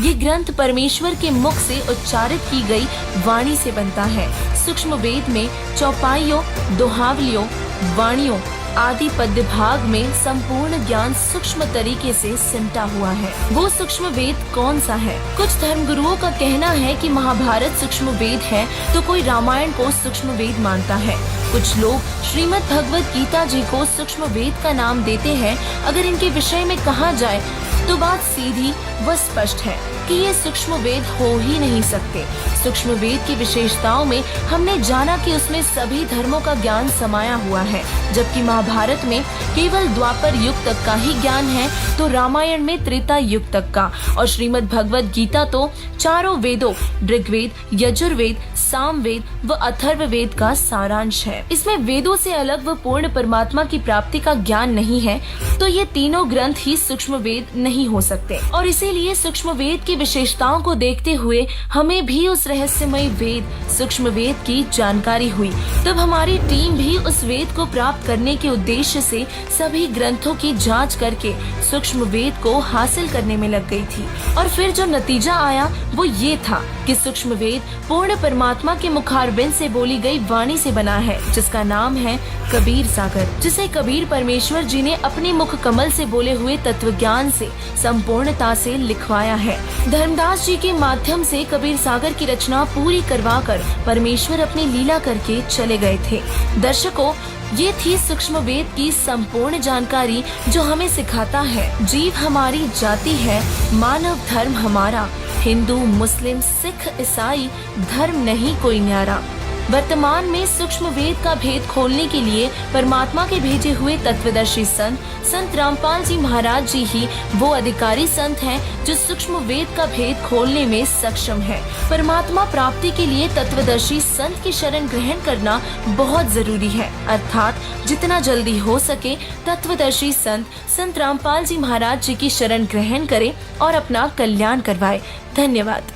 ये ग्रंथ परमेश्वर के मुख से उच्चारित की गई वाणी से बनता है। सूक्ष्म वेद में चौपाइयों, दोहावलियों, वाणियों आदि पद्य भाग में संपूर्ण ज्ञान सूक्ष्म तरीके से सिमटा हुआ है। वो सूक्ष्म वेद कौन सा है? कुछ धर्मगुरुओं का कहना है कि महाभारत सूक्ष्म वेद है, तो कोई रामायण को सूक्ष्म वेद मानता है। कुछ लोग श्रीमद् भगवत गीता जी को सूक्ष्म वेद का नाम देते हैं। अगर इनके विषय में कहा जाए तो बात सीधी व स्पष्ट है कि ये सूक्ष्म वेद हो ही नहीं सकते। सूक्ष्म वेद की विशेषताओं में हमने जाना कि उसमें सभी धर्मों का ज्ञान समाया हुआ है, जबकि महाभारत में केवल द्वापर युग तक का ही ज्ञान है, तो रामायण में त्रेता युग तक का, और श्रीमद् भगवत गीता तो चारों वेदों ऋग्वेद, यजुर्वेद, सामवेद व अथर्ववेद का सारांश है। इसमें वेदों से अलग व पूर्ण परमात्मा की प्राप्ति का ज्ञान नहीं है, तो ये तीनों ग्रंथ ही सूक्ष्म वेद नहीं हो सकते। और इसीलिए सूक्ष्म वेद की विशेषताओं को देखते हुए हमें भी उस रहस्यमय वेद सूक्ष्म वेद की जानकारी हुई। तब हमारी टीम भी उस वेद को प्राप्त करने के उद्देश्य से सभी ग्रंथों की जांच करके सूक्ष्म वेद को हासिल करने में लग गई थी। और फिर जो नतीजा आया वो ये था कि सूक्ष्म वेद पूर्ण परमात्मा के मुखारबिंद से बोली गई वाणी से बना है, जिसका नाम है कबीर सागर, जिसे कबीर परमेश्वर जी ने अपने मुख कमल से बोले हुए तत्व ज्ञान से संपूर्णता से लिखवाया है। धर्मदास जी के माध्यम से कबीर सागर की रचना पूरी करवाकर परमेश्वर अपनी लीला करके चले गए थे। दर्शकों, ये थी सूक्ष्म वेद की संपूर्ण जानकारी, जो हमें सिखाता है जीव हमारी जाति है, मानव धर्म हमारा, हिंदू, मुस्लिम, सिख, ईसाई धर्म नहीं कोई न्यारा। वर्तमान में सूक्ष्म वेद का भेद खोलने के लिए परमात्मा के भेजे हुए तत्वदर्शी संत रामपाल जी महाराज जी ही वो अधिकारी संत हैं जो सूक्ष्म वेद का भेद खोलने में सक्षम है। परमात्मा प्राप्ति के लिए तत्वदर्शी संत की शरण ग्रहण करना बहुत जरूरी है, अर्थात जितना जल्दी हो सके तत्वदर्शी संत रामपाल जी महाराज जी की शरण ग्रहण करें और अपना कल्याण करवाए। धन्यवाद।